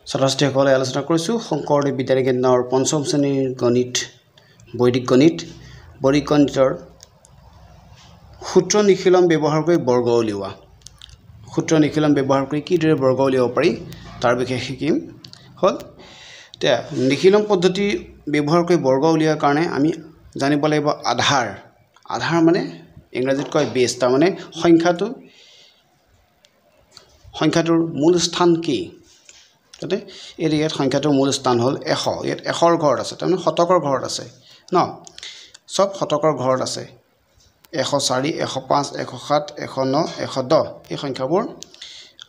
ছাত্ৰ-ছাত্ৰীসকলে আলোচনা কৰিছোঁ শংকৰদেৱ বিদ্যালয় কেন্দ্ৰৰ পঞ্চম শ্ৰেণীৰ গণিত বৈদিক গণিতৰ সূত্ৰ নিশীলন ব্যৱহাৰ কৰি বৰ্গ উলিওৱা সূত্ৰ নিশীলন ব্যৱহাৰ কৰি কিদৰে বৰ্গ উলিয়াব পাৰি তাৰ বিষয়ে শিকিম হ'ল এতিয়া নিশীলন পদ্ধতি ব্যৱহাৰ কৰি বৰ্গ উলিওৱাৰ কাৰণে আমি জানিব লাগিব আধাৰ মানে ইংৰাজীত কয় বেছ তাৰ মানে সংখ্যাটোৰ মূল স্থান কি তাতে ইয়াত সংখ্যাটোৰ মূল স্থান হ'ল 100 ইয়াত 100ৰ ঘৰত আছে তাৰমানে শতকৰ ঘৰত আছে ন সব শতকৰ ঘৰত আছে 104 105 107 109 110 এই সংখ্যাবোৰ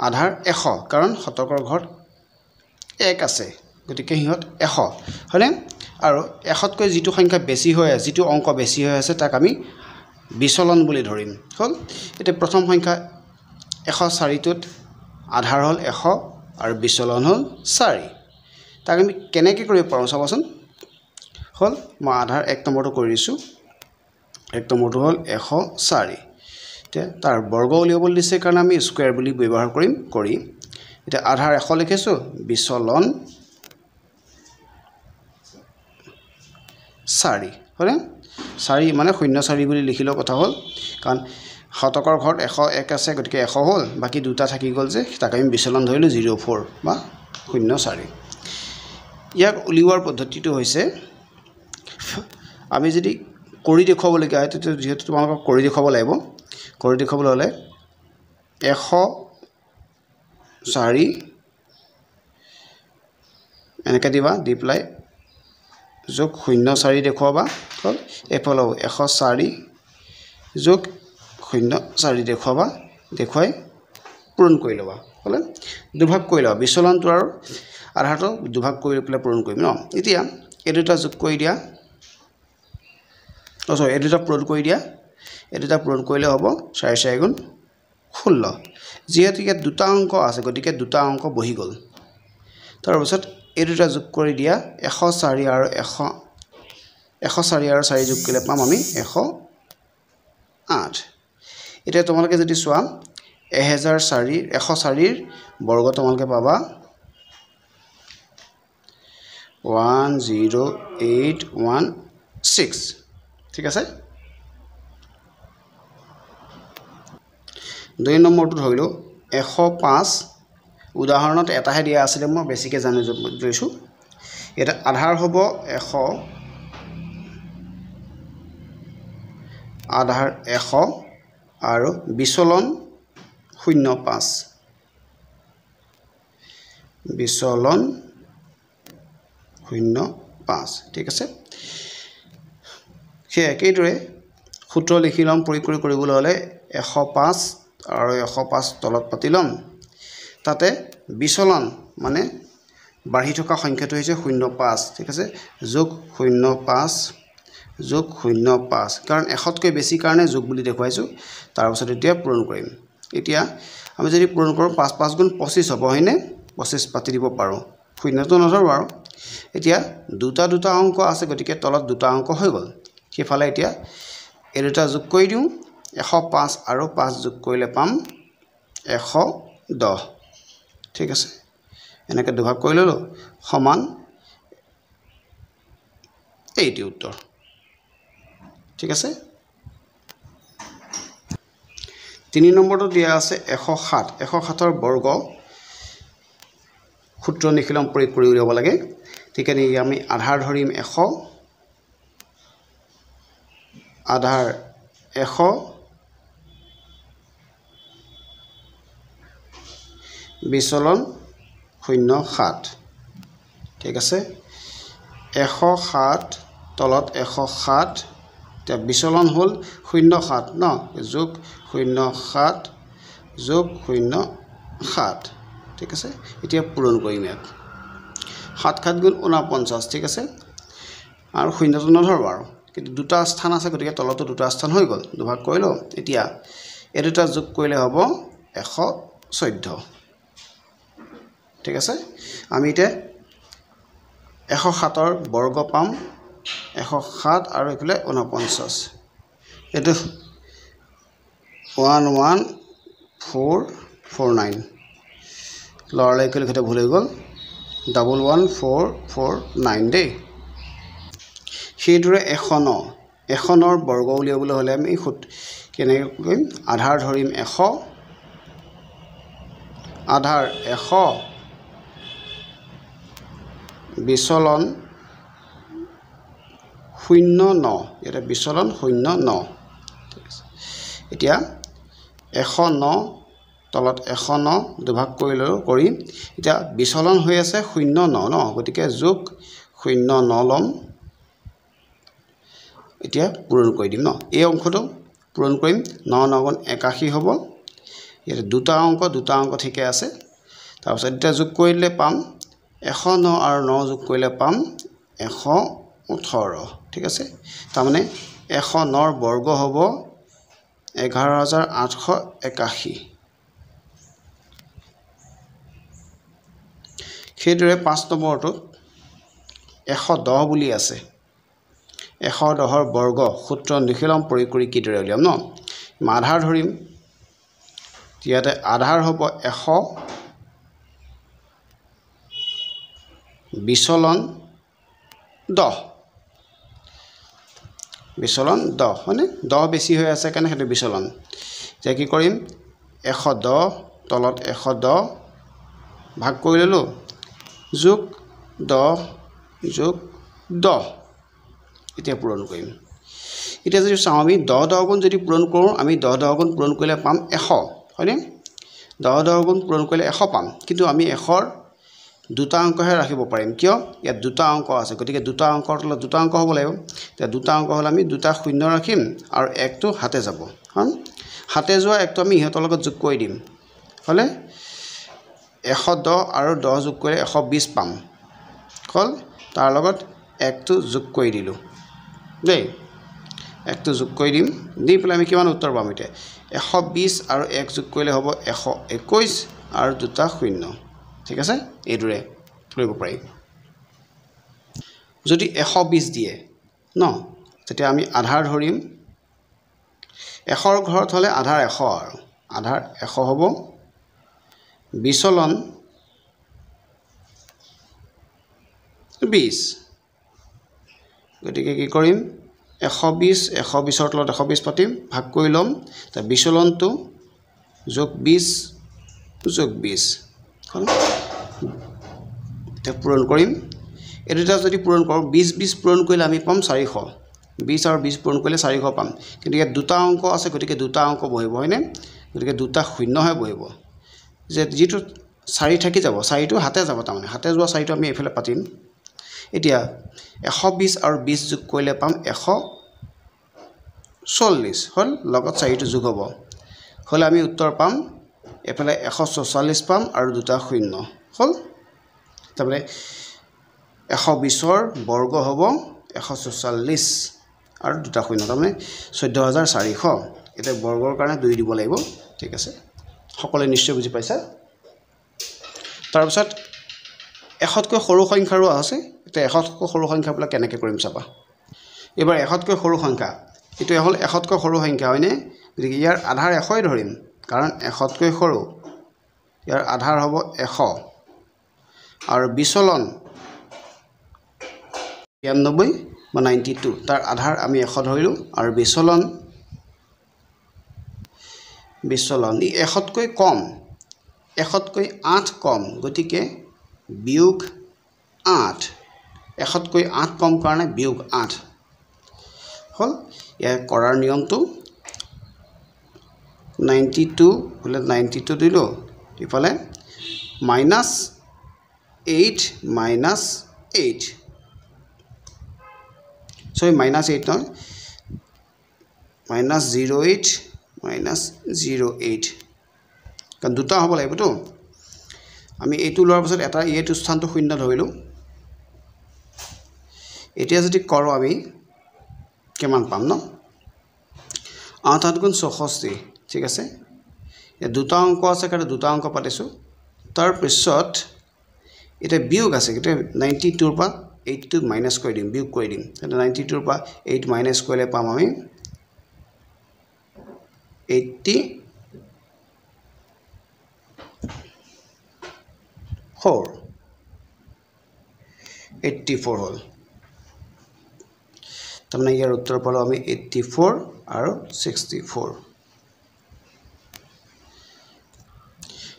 আধাৰ 100 কাৰণ শতকৰ ঘৰত 1 আছে গতিকে হিহঁত 100 হয়নে আৰু 100তকৈ যিটো সংখ্যা বেছি হৈ আছে যিটো অংক বেছি হৈ আছে তাক আমি বিচলন বুলি ধৰিম হ'ল এটা প্ৰথম সংখ্যা 104টোত আধাৰ হ'ল 100 আৰু বিচলন হ'ল 4 তাক আমি কেনেকৈ কৰিব পাৰোঁ চাবচোন হ'ল মই আধাৰ 1 নম্বৰটো কৰি দিছোঁ 1 নম্বৰটো হ'ল 104 এতিয়া তাৰ বৰ্গ উলিয়াবলৈ দিছে কাৰণ আমি স্কয়াৰ বুলি ব্যৱহাৰ কৰি এতিয়া আধাৰ 100 লিখিছোঁ বিচলন 4 হয়নে 4 মানে 04 বুলি লিখিলো কথা হ'ল কাৰণ শতকৰ ঘৰত 101 আছে গতিকে 100 হ'ল বাকি দুটা থাকি গ'ল যে তাক আমি বিচলন ধৰিলো 04 বা 04 ইয়াক উলিওৱাৰ পদ্ধতিটো হৈছে আমি যদি কৰি দেখুৱাবলগীয়া হয় তেতিয়া যেহেতু তোমালোকক কৰি দেখুৱাব লাগিব কৰি দেখুৱাবলৈ হ'লে 104 এনেকৈ দিবা দি পেলাই যোগ 04 দেখুৱাবা হ'ল এফালে 104 যোগ 04 দেখুৱাবা দেখুৱাই পূৰণ কৰি ল'বা হ'লে দুভাগ কৰি ল'বা বিচলনটো আৰু আধাৰটো দুভাগ কৰি পেলাই পূৰণ কৰিম ন এতিয়া এই দুটা যোগ কৰি দিয়া এই দুটা পূৰণ কৰি দিয়া এই দুটা পূৰণ কৰিলে হ'ব 4 4 গুণ 16 যিহেতু ইয়াত দুটা অংক আছে গতিকে দুটা অংক বহি গ'ল তাৰপিছত এই দুটা যোগ কৰি দিয়া 104 আৰু 4 যোগ কৰিলে পাম আমি 108 এতিয়া তোমালোকে যদি চোৱা 104ৰ বৰ্গ তোমালোকে পাবা 10816 ঠিক আছে 2 নম্বৰটো ধৰিলো 105 উদাহৰণত এটাহে দিয়া আছিল মই বেছিকৈ জানিছো এটা আধাৰ হ'ব 100 আধাৰ 100 আৰু বিচলন 05 বিচলন 05 ঠিক আছে সেই একেইদৰে সূত্ৰ লিখি লম প্ৰয়োগ কৰিবলৈ হ'লে 105 আৰু 105 তলত পাতি লম তাতে বিচলন মানে বাঢ়ি থকা সংখ্যাটো হৈছে 05 ঠিক আছে যোগ 05 যোগ 05 কাৰণ 100তকৈ বেছি কাৰণে যোগ বুলি দেখুৱাইছো তাৰ পাছত এতিয়া পূৰণ কৰিম এতিয়া আমি যদি পূৰণ কৰোঁ 5 5 গুণ 25 হ'ব হয়নে 25 পাতি দিব পাৰোঁ শূন্যটো নধৰো আৰু এতিয়া দুটা অংক আছে গতিকে তলত দুটা অংক হৈ গ'ল সেইফালে এতিয়া এই দুটা যোগ কৰি দিওঁ 105 আৰু 5 যোগ কৰিলে পাম 110 ঠিক আছে এনেকৈ দুভাগ কৰি ললো সমান এইটো উত্তৰ ঠিক আছে 3 নম্বৰটো দিয়া আছে 107ৰ বৰ্গ সূত্ৰ নিশীলন প্ৰয়োগ কৰি উলিয়াব লাগে ঠিক আছে আমি আধাৰ ধৰিম 100 আধাৰ 100 বিচলন 07 ঠিক আছে 107 তলত 107 তে বিচলন হ'ল 07 ন যোগ 07 যোগ 07 ঠিক আছে এতিয়া পূৰণ কৰিম ইয়াত 7 7 গুণ 49 ঠিক আছে আৰু শূন্যটো নধৰো আৰু কিন্তু দুটা স্থান আছে গতিকে তলতো দুটা স্থান হৈ গ'ল দুভাগ কৰিলো এতিয়া এই দুটা যোগ কৰিলে হ'ব 114 ঠিক আছে আমি এতিয়া 107ৰ বৰ্গ পাম 107 আৰু এফালে 49 এটো 11449 লৰালৈ কলে ভুল হৈ গ'ল 11449 দেই সেইদৰে 100ৰ বৰ্গ উলিয়াবলৈ হ'লে আমি কেনেকৈ কৰিম আধাৰ ধৰিম 100 আধাৰ 100 বিচলন 09 এটা বিচলন 09 ঠিক আছে এতিয়া 109 তলত 109 দুভাগ কৰি এতিয়া বিচলন হৈ আছে 09 ন গতিকে যোগ 09 লম এতিয়া পূৰণ কৰি দিম ন এই অংকটো পূৰণ কৰিম 9 9 81 হ'ব ইয়াতে দুটা অংক ঠিকে আছে তাৰপিছত এতিয়া যোগ কৰিলে পাম 109 আৰু 9 যোগ কৰিলে পাম 118 ঠিক আছে তাৰ মানে 109ৰ বৰ্গ হ'ব 11881 সেইদৰে 5 নম্বৰটোত 110 বুলি আছে 110ৰ বৰ্গ সূত্ৰ নিখিলম প্ৰয়োগ কৰি কিদৰে উলিয়াম ন আধাৰ ধৰিম ইয়াতে আধাৰ হ'ব 100 বিচলন 10 মানে 10 বেছি হৈ আছে কাৰণে সেইটো বিচলন যে কি কৰিম 110 তলত 110 ভাগ কৰি ললো যোগ 10 যোগ 10 এতিয়া পূৰণ কৰিম এতিয়া যদি চাওঁ আমি 10 গুণ যদি পূৰণ কৰোঁ আমি 10 গুণ পূৰণ কৰিলে পাম 100 হয়নে 10 গুণ পূৰণ কৰিলে 100 পাম কিন্তু আমি 100ৰ দুটা অংকহে ৰাখিব পাৰিম কিয় ইয়াত দুটা অংক আছে গতিকে দুটা অংকৰ তলত দুটা অংক হ'ব লাগিব তেতিয়া দুটা অংক হ'লে আমি দুটা শূন্য ৰাখিম আৰু একটো হাতে যাব হাতে যোৱা একটো আমি ইহঁতৰ লগত যোগ কৰি দিম হ'লে 110 আৰু 10 যোগ কৰিলে 120 পাম হ'ল তাৰ লগত একটো যোগ কৰি দিলোঁ দেই একটো যোগ কৰি দিম দি পেলাই আমি কিমান উত্তৰ পাম এতিয়া 120 আৰু 1 যোগ কৰিলে হ'ব 121 আৰু দুটা শূন্য ঠিক আছে এইদৰে কৰিব পাৰি যদি 120 দিয়ে ন তেতিয়া আমি আধাৰ ধৰিম 100ৰ ঘৰত হ'লে আধাৰ 100 আৰু আধাৰ 100 হ'ব বিচলন 20 গতিকে কি কৰিম 120ৰ তলত 120 পাতিম ভাগ কৰি ল'ম তাৰ বিচলনটো যোগ 20 যোগ 20 এতিয়া পূৰণ কৰিম এই দুটা যদি পূৰণ কৰোঁ 20 পূৰণ কৰিলে আমি পাম 400 20 আৰু 20 পূৰণ কৰিলে 400 পাম কিন্তু ইয়াত দুটা অংক আছে গতিকে দুটা অংক বহিব হয়নে গতিকে দুটা শূন্যহে বহিব যে যিটো 4 থাকি যাব 4টো হাতে যাব তাৰমানে হাতে যোৱা 4টো আমি এইফালে পাতিম এতিয়া 120 আৰু 20 যোগ কৰিলে পাম 140 হ'ল লগত 4টো যোগ হ'ব হ'লে আমি উত্তৰ পাম এফালে 144 পাম আৰু দুটা শূন্য হ'ল তাৰমানে 120ৰ বৰ্গ হ'ব 144 আৰু দুটা শূন্য তাৰমানে 14400 এতিয়া বৰ্গৰ কাৰণে 2 দিব লাগিব ঠিক আছে সকলোৱে নিশ্চয় বুজি পাইছা তাৰপিছত 100তকৈ সৰু সংখ্যাৰো আছে এতিয়া 100তকৈ সৰু সংখ্যাবিলাক কেনেকৈ কৰিম চাবা এবাৰ 100তকৈ সৰু সংখ্যা এটো হ'ল 100তকৈ সৰু সংখ্যা হয়নে গতিকে ইয়াৰ আধাৰ 100ই ধৰিম কাৰণ 100তকৈ সৰু ইয়াৰ আধাৰ হ'ব 100 আৰু বিচলন 92 বা 92 তাৰ আধাৰ আমি 100 ধৰিলোঁ আৰু বিচলন ই 100তকৈ কম 100তকৈ 8 কম গতিকে বিয়োগ 8 100তকৈ 8 কম কাৰণে বিয়োগ 8 হ'ল ইয়াৰ কৰাৰ নিয়মটো 92 হলে 92 দিলো ইফালে -8 -8 sorry -8 নহয় -08 -08 কাৰণ দুটা হ'ব লাগিব তো আমি এইটো লোৱাৰ পাছত এটা এইটো স্থানটো শূন্য ধৰিলো এতিয়া যদি কৰো আমি কিমান পাম ন 8 গুণ 64 ঠিক আছে এই দুটা অংক আছে কাৰণে দুটা অংক পাতিছো তাৰ পিছত এটা বিয়োগ আছে এটা 92 ৰ পৰা 8 টো মাইনাস কৰি দিম বিয়োগ কৰি দিম এটা 92 ৰ পৰা 8 মাইনাস কৰিলে পাম আমি 84 84 হ'ল তাৰমানে ইয়াৰ উত্তৰ পালো আমি 84 আৰু 64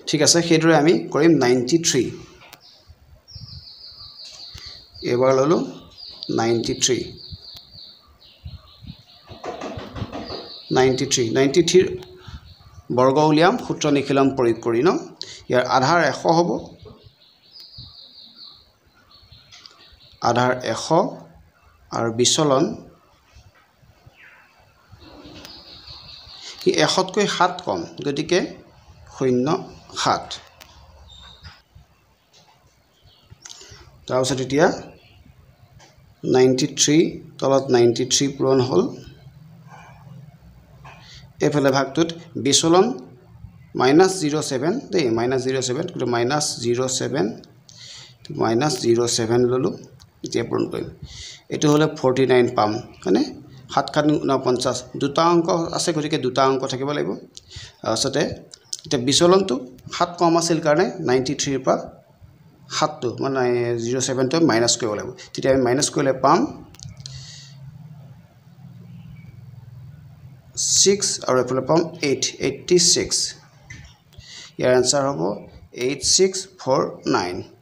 ঠিক আছে সেইদৰে আমি কৰিম 93 এবাৰ ললো 93 বৰ্গ উলিয়াম সূত্ৰ নিখিলাম প্ৰয়োগ কৰি ন ইয়াৰ আধাৰ 100 হ'ব আধাৰ 100 আৰু বিচলন কি 100 কৈ 7 কম গতিকে 07 তাৰপিছত এতিয়া 93 তলত 93 পূৰণ হ'ল এফালে ভাগটোত বিচলন -07 দেই -07 কিন্তু -07 ললো এতিয়া পূৰণ কৰিম এটো হলে 49 পাম মানে 7 49 দুটা অংক আছে গতিকে দুটা অংক থাকিব লাগিব আসতে এটা বিচলনটো 7 কম আছিল কাৰণে 93 পৰা 7 টো মানে 07 টো মাইনাস কৰিব লাগিব তেতিয়া আমি মাইনাস কৰিলে পাম 6 আৰু এফালে পাম 86 ইয়াৰ आंसर হ'ব 8649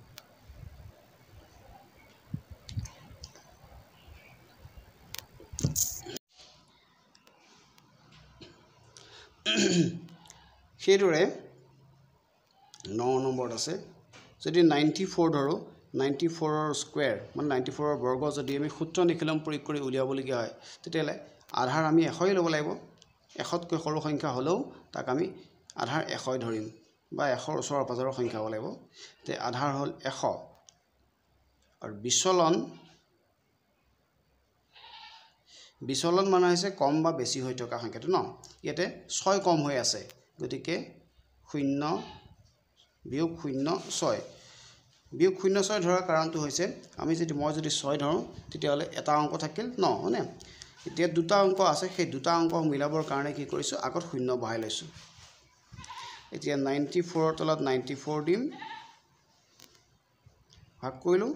সেইদৰে 9 নম্বৰত আছে যদি 94 ধৰো 94 ৰ স্কয়াৰ মানে 94 ৰ বৰ্গ যদি আমি সূত্ৰ নিখিলম প্ৰয়োগ কৰি উলিয়াব লগিয়া হয় তেতিয়ালে আধাৰ আমি 100 ল'ব লাগিব 100 কৈ সৰু সংখ্যা হলেও তাক আমি আধাৰ 100 ধৰিম বা 100 ৰ ওচৰৰ পাজৰৰ সংখ্যা হ'ব লাগিব তে আধাৰ হ'ল 100 আৰু বিচলন মানে হৈছে কম বা বেছি হৈ থকা সংখ্যাটো ন ইয়াতে 6 কম হৈ আছে গতিকে 0 বিয়োগ 06 বিয়োগ 06 ধৰাৰ কাৰণটো হৈছে আমি যদি মই যদি 6 ধৰো তেতিয়া হলে এটা অংক থাকিল ন মানে এতিয়া দুটা অংক আছে সেই দুটা অংক মিলাবৰ কাৰণে কি কৰিছো আগত 0 বহাই লৈছো এতিয়া 94 ৰ তলত 94 দিম ভাগ কৰিলো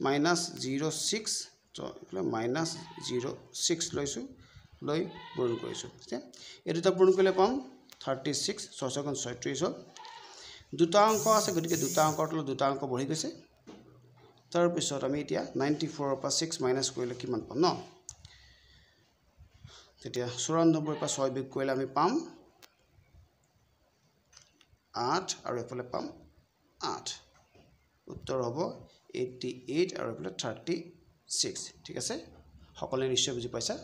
-06 তো -06 লৈছো লৈ পূৰণ কৰিছো ঠিক এই দুটা পূৰণ কৰিলে পাম 36 6 36 হ'ল দুটা অংক আছে গতিকে দুটা অংকৰ তলত দুটা অংক বহি গৈছে তাৰ পিছত আমি এতিয়া 94 ৰ পৰা 6 মাইনাস কৰিলে কিমান পাম ন তেতিয়া 94 ৰ পৰা 6 বিয়োগ কৰিলে আমি পাম 8 আৰু এফালে পাম 8 উত্তৰ হ'ব 88 আৰু এফালে 36 ঠিক আছে সকলোৱে নিশ্চয় বুজি পাইছা